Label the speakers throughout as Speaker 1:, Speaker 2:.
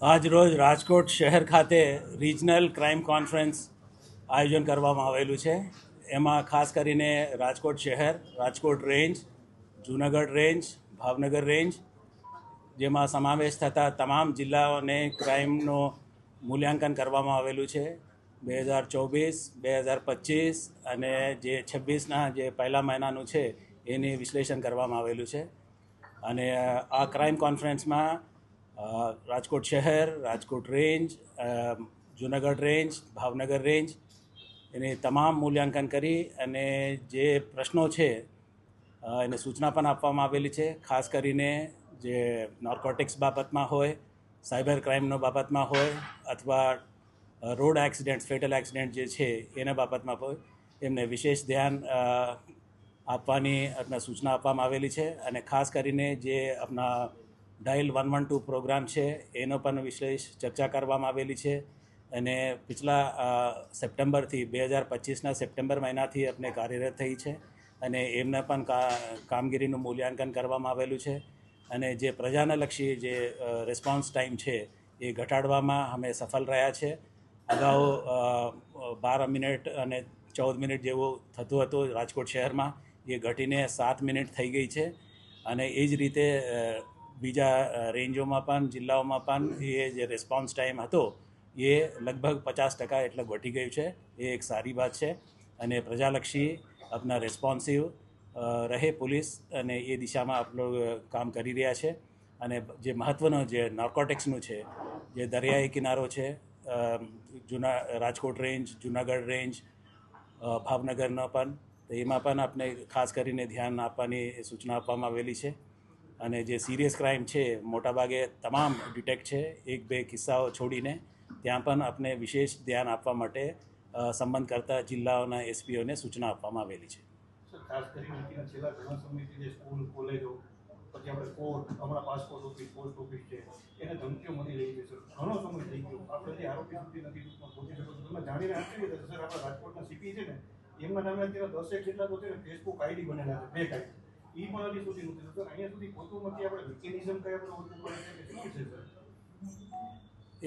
Speaker 1: આજ રોજ રાજકોટ શહેર ખાતે રિજનલ ક્રાઇમ કોન્ફરન્સ આયોજન કરવામાં આવેલું છે. એમાં ખાસ કરીને રાજકોટ શહેર, Rajkot range, Junagadh range, Bhavnagar range જેમાં સમાવેશ થતા તમામ જિલ્લાઓને ક્રાઇમનું મૂલ્યાંકન કરવામાં આવેલું છે. 2024, 2025 અને જે 26ના જે પહેલા મહિનાનું છે એની વિશ્લેષણ કરવામાં આવેલું છે. અને આ ક્રાઇમ કોન્ફરન્સમાં રાજકોટ શહેર, Rajkot range, Junagadh range, Bhavnagar range એને તમામ મૂલ્યાંકન કરી અને જે પ્રશ્નો છે એને સૂચના પણ આપવામાં આવેલી છે. ખાસ કરીને જે નાર્કોટિક્સ બાબતમાં હોય, સાયબર ક્રાઇમનો બાબતમાં હોય અથવા રોડ એક્સિડન્ટ, ફેટલ એક્સિડન્ટ જે છે એના બાબતમાં હોય એમને વિશેષ ધ્યાન આપવાની આપણા સૂચના આપવામાં આવેલી છે. અને ખાસ કરીને જે આપણા ડાયલ 112 પ્રોગ્રામ છે એનો પણ વિશેષ ચર્ચા કરવામાં આવેલી છે. અને પિછલા સપ્ટેમ્બરથી 2025ના સપ્ટેમ્બર મહિનાથી આપણે કાર્યરત થઈ છે અને એમને પણ કામગીરીનું મૂલ્યાંકન કરવામાં આવેલું છે. અને જે પ્રજાલક્ષી જે રિસ્પોન્સ ટાઈમ છે એ ઘટાડવામાં અમે સફળ રહ્યા છે. અગાઉ 12 મિનિટ અને 14 મિનિટ જેવું થતું હતું રાજકોટ શહેરમાં, એ ઘટીને 7 મિનિટ થઈ ગઈ છે. અને એ જ રીતે બીજા રેન્જોમાં પણ, જિલ્લાઓમાં પણ એ જે રિસ્પોન્સ ટાઈમ હતો એ લગભગ 50% એટલે ઘટી ગયું છે. એ એક સારી વાત છે. અને પ્રજાલક્ષી આપણા રિસ્પોન્સિવ રહે પોલીસ અને એ દિશામાં આપ લોકો કામ કરી રહ્યા છે. અને જે મહત્ત્વનો જે નાર્કોટિક્સનું છે, જે દરિયાઈ કિનારો છે, રાજકોટ રેન્જ, જૂનાગઢ રેન્જ, ભાવનગરનો પણ, તો એમાં પણ આપણે ખાસ કરીને ધ્યાન આપવાની સૂચના આપવામાં આવેલી છે. અને જે સિરિયસ ક્રાઇમ છે મોટાભાગે તમામ ડિટેક્ટ છે, 1-2 કિસ્સાઓ છોડીને. ત્યાં પણ આપણે વિશેષ ધ્યાન આપવા માટે સંબંધ કરતા જિલ્લાઓના એસપીઓને સૂચના આપવામાં આવેલી છે.
Speaker 2: ખાસ કરીને છેલ્લા ઘણા સમયથી જે સ્કૂલ, કોલેજો, પછી આપણે કોર્ટ, હમણાં પાસપોર્ટ ઓફિસ, પોસ્ટ ઓફિસ છે, એને ધમકીઓ મળી રહી છે સર. ઘણો સમય થઈ ગયો, આપણે જે આરોપી સુધી નથી પહોંચી શકો. તમે જાણીને આશ્ચર્ય થશે સર, આપણા રાજકોટના સીપી છે ને એમના નામે અત્યારે 10 જેટલા તો છે ને ફેસબુક આઈડી બનેલા છે, ફેક આઈડી. એ પણ હજી સુધી નથી સર. અહીંયા સુધી પહોંચવું નથી. આપણે મિકેનિઝમ કઈ આપણે ઓછું પડે છે કે શું છે સર?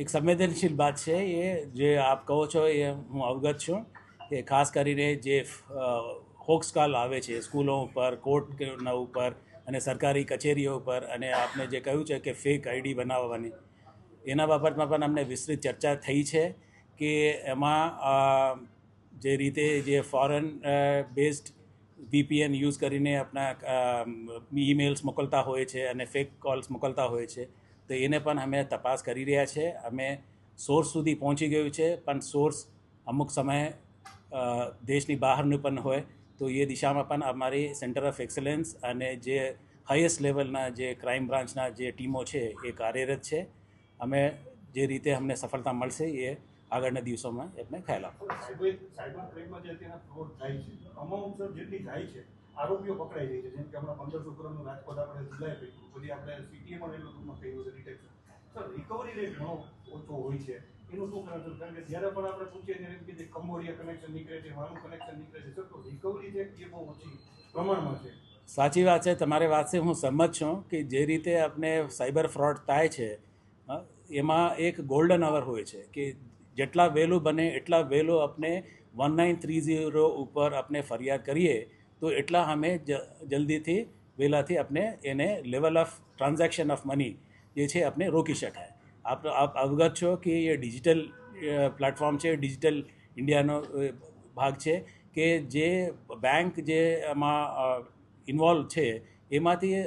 Speaker 1: એક સંવેદનશીલ વાત છે એ જે આપ કહો છો એ હું અવગત છું કે ખાસ કરીને જે હોક્સ કાલ આવે છે સ્કૂલો ઉપર, કોર્ટના ઉપર અને સરકારી કચેરીઓ ઉપર, અને આપને જે કહ્યું છે કે ફેક આઈડી બનાવવાની, એના બાબતમાં પણ અમને વિસ્તૃત ચર્ચા થઈ છે કે એમાં જે રીતે જે ફોરેન બેઝડ VPN યુઝ કરીને આપણા ઈમેલ્સ મોકલતા હોય છે અને ફેક કોલ્સ મોકલતા હોય છે, તો એને પણ અમે તપાસ કરી રહ્યા છે. અમે સોર્સ સુધી પહોંચી ગયું છે, પણ સોર્સ અમુક સમયે દેશની બહારનું પણ હોય, તો એ દિશામાં પણ અમારી સેન્ટર ઓફ એક્સલન્સ અને જે હાઈએસ્ટ લેવલના જે ક્રાઇમ બ્રાન્ચના જે ટીમો છે એ કાર્યરત છે. અમે જે રીતે અમને સફળતા મળશે એ આગળના દિવસોમાં એમને ખ્યાલ આપો.
Speaker 2: સાયબર ક્રાઇમમાં જે અત્યારે ફ્રોડ થાય છે, અમાઉન્ટ સર જેટલી જાય છે, આરોપીઓ પકડાઈ જાય છે. જેમ કે હમણાં 1500 કરોડનું રાજકોટ આપણે જિલ્લાએ પૈકી, પછી આપણે સિટીએ પણ એટલું ટૂંકમાં થયું છે ડિટેક્શન. સર રિકવરી રેટ ઘણો ઓછો હોય છે. એનું શું કારણ છે? કારણ કે જ્યારે પણ આપણે પૂછીએ ત્યારે એમ કે કંબોડિયા કનેક્શન નીકળે છે, વાનું કનેક્શન નીકળે છે. સર તો રિકવરી જે એ બહુ ઓછી પ્રમાણમાં છે.
Speaker 1: સાચી વાત છે, તમારી વાતથી હું સહમત છું કે જે રીતે આપણે સાયબર ફ્રોડ થાય છે એમાં એક ગોલ્ડન અવર હોય છે કે જેટલા વહેલું બને એટલા વહેલું આપણે 1930 ઉપર આપણે ફરિયાદ કરીએ તો એટલા અમે જલ્દીથી વહેલાથી આપણે એને level of transaction of money જે છે આપણે રોકી શકાય. આપ અવગત છો કે એ ડિજિટલ પ્લેટફોર્મ છે, ડિજિટલ ઇન્ડિયાનો ભાગ છે કે જે બેંક જે એમાં ઇન્વોલ્વ છે એમાંથી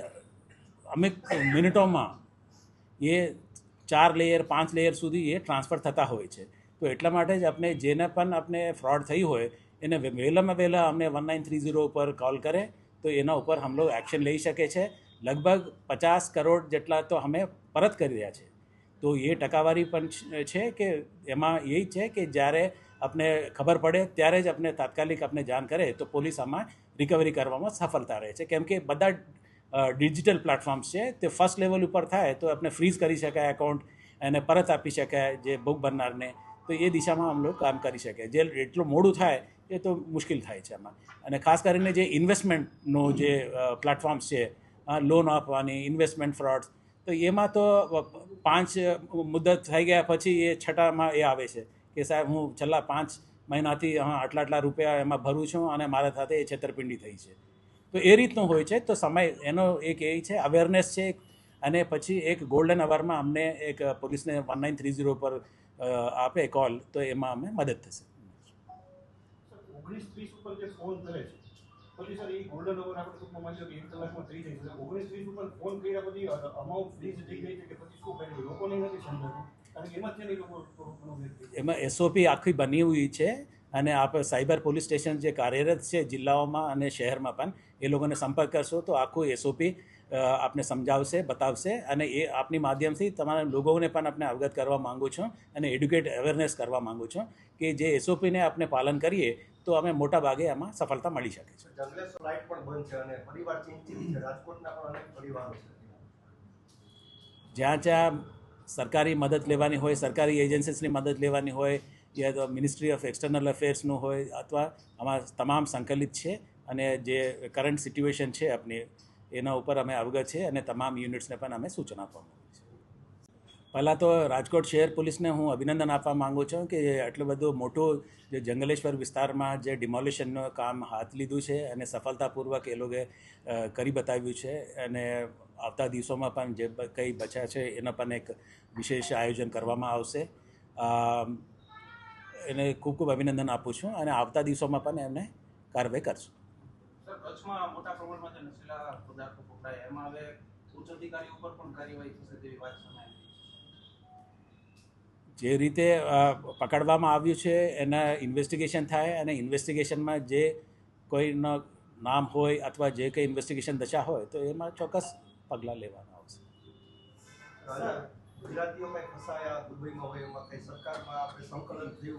Speaker 1: અમુક મિનિટોમાં એ 4 લેયર 5 લેયર સુધી એ ટ્રાન્સફર થતા હોય છે. તો એટલા માટે જ આપણે જેને પણ આપણે ફ્રોડ થઈ હોય એને વહેલામાં વહેલા અમને 1930 ઉપર કોલ કરે તો એના ઉપર હમ લોગ એક્શન લઈ શકે છે. લગભગ 50 કરોડ જેટલા તો અમે પરત કરી રહ્યા છે. તો એ ટકાવારી પણ છે કે એમાં એ છે કે જ્યારે આપણે ખબર પડે ત્યારે જ આપણે તાત્કાલિક આપણે જાણ કરે તો પોલીસ આમાં રિકવરી કરવામાં સફળતા રહે છે. કેમ કે બધા ડિજિટલ પ્લેટફોર્મ્સ છે તે ફર્સ્ટ લેવલ ઉપર થાય તો આપણે ફ્રીઝ કરી શકાય એકાઉન્ટ, એને પરત આપી શકાય જે ભોગ બનનારને. તો એ દિશામાં આમ લોકો કામ કરી શકે. જે એટલું મોડું થાય એ તો મુશ્કેલ થાય છે આમાં. અને ખાસ કરીને જે ઇન્વેસ્ટમેન્ટનો જે પ્લેટફોર્મ્સ છે, લોન આપવાની, ઇન્વેસ્ટમેન્ટ ફ્રોડ્સ, તો એમાં તો 5 મુદત થઈ ગયા પછી એ છઠ્ઠામાં એ આવે છે કે સાહેબ હું છેલ્લા 5 મહિનાથી આટલા રૂપિયા એમાં ભરું છું અને મારા સાથે એ છેતરપિંડી થઈ છે. તો એ રીતનું હોય છે. તો સમય એનો એક એ છે, અવેરનેસ છે. અને પછી એક ગોલ્ડન અવરમાં અમને એક પોલીસને 1930 પર આપે કોલ, તો એમાં અમને મદદ થશે.
Speaker 2: 19:30 ઉપર જે ફોન કરે છે પછી સર એ ગોલ્ડન અવર આપણે ટૂંકમાં માની લો કે 1 કલાકમાં થઈ જાય છે. 19:30 ઉપર ફોન કર્યા પછી અમાઉન્ટ ફ્રીઝ થઈ ગઈ છે કે પછી શું કર્યું લોકોને નથી સમજાતું, કારણ કે એમાં છે ને એ લોકો
Speaker 1: એમાં એસઓપી આખી બની હુઈ છે. અને આપ સાયબર પોલીસ સ્ટેશન જે કાર્યરત છે જિલ્લાઓમાં અને શહેરમાં પણ, એ લોકોને સંપર્ક કરશો તો આખું એસઓપી આપને સમજાવશે, બતાવશે. અને એ આપની માધ્યમથી તમારા લોકોને પણ આપણે અવગત કરવા માગું છું અને એડ્યુકેટ અવેરનેસ કરવા માગું છું કે જે એસઓપીને આપણે પાલન કરીએ તો અમે મોટા ભાગે એમાં સફળતા મળી શકે છે.
Speaker 3: જંગલેશ્વર લાઇટ પણ બંધ છે અને પરિવાર ચિંતિત છે. રાજકોટના પણ અનેક પરિવારો છે.
Speaker 1: જ્યાં સરકારી મદદ લેવાની હોય, સરકારી એજન્સીસની મદદ લેવાની હોય, યા તો મિનિસ્ટ્રી ઓફ એક્સટર્નલ અફેર્સનું હોય, અથવા આમાં તમામ સંકલિત છે. અને જે કરંટ સિચ્યુએશન છે આપણી, એના ઉપર અમે અવગત છે અને તમામ યુનિટ્સને પણ અમે સૂચના આપવામાં આવી છે. પહેલાં તો રાજકોટ શહેર પોલીસને હું અભિનંદન આપવા માગું છું કે આટલું બધું મોટું જે જંગલેશ્વર વિસ્તારમાં જે ડિમોલિશનનું કામ હાથ લીધું છે અને સફળતાપૂર્વક એ લોકોએ કરી બતાવ્યું છે. અને આવતા દિવસોમાં પણ જે કંઈ બચ્યા છે એના પણ એક વિશેષ આયોજન કરવામાં આવશે. એને ખૂબ ખૂબ અભિનંદન આપું છું અને આવતા દિવસોમાં પણ એમને કાર્યવાહી કરશું.
Speaker 4: સર, કચ્છમાં મોટા પ્રમાણમાં જે નશીલા પદાર્થો પકડાય એમાં હવે ઉચ્ચ અધિકારીઓ ઉપર પણ કાર્યવાહી થશે તેવી વાત સામે આવી છે.
Speaker 1: જે રીતે પકડવામાં આવ્યું છે એના ઇન્વેસ્ટિગેશન થાય અને ઇન્વેસ્ટિગેશનમાં જે કોઈનો નામ હોય અથવા જે કંઈ ઇન્વેસ્ટિગેશન દશા હોય તો એમાં ચોક્કસ પગલાં લેવામાં આવશે.
Speaker 3: ગુજરાતીઓ કઈ ફસાયા દુબઈમાં હોય એમાં કઈ સરકારમાં આપણે સંકલન થયું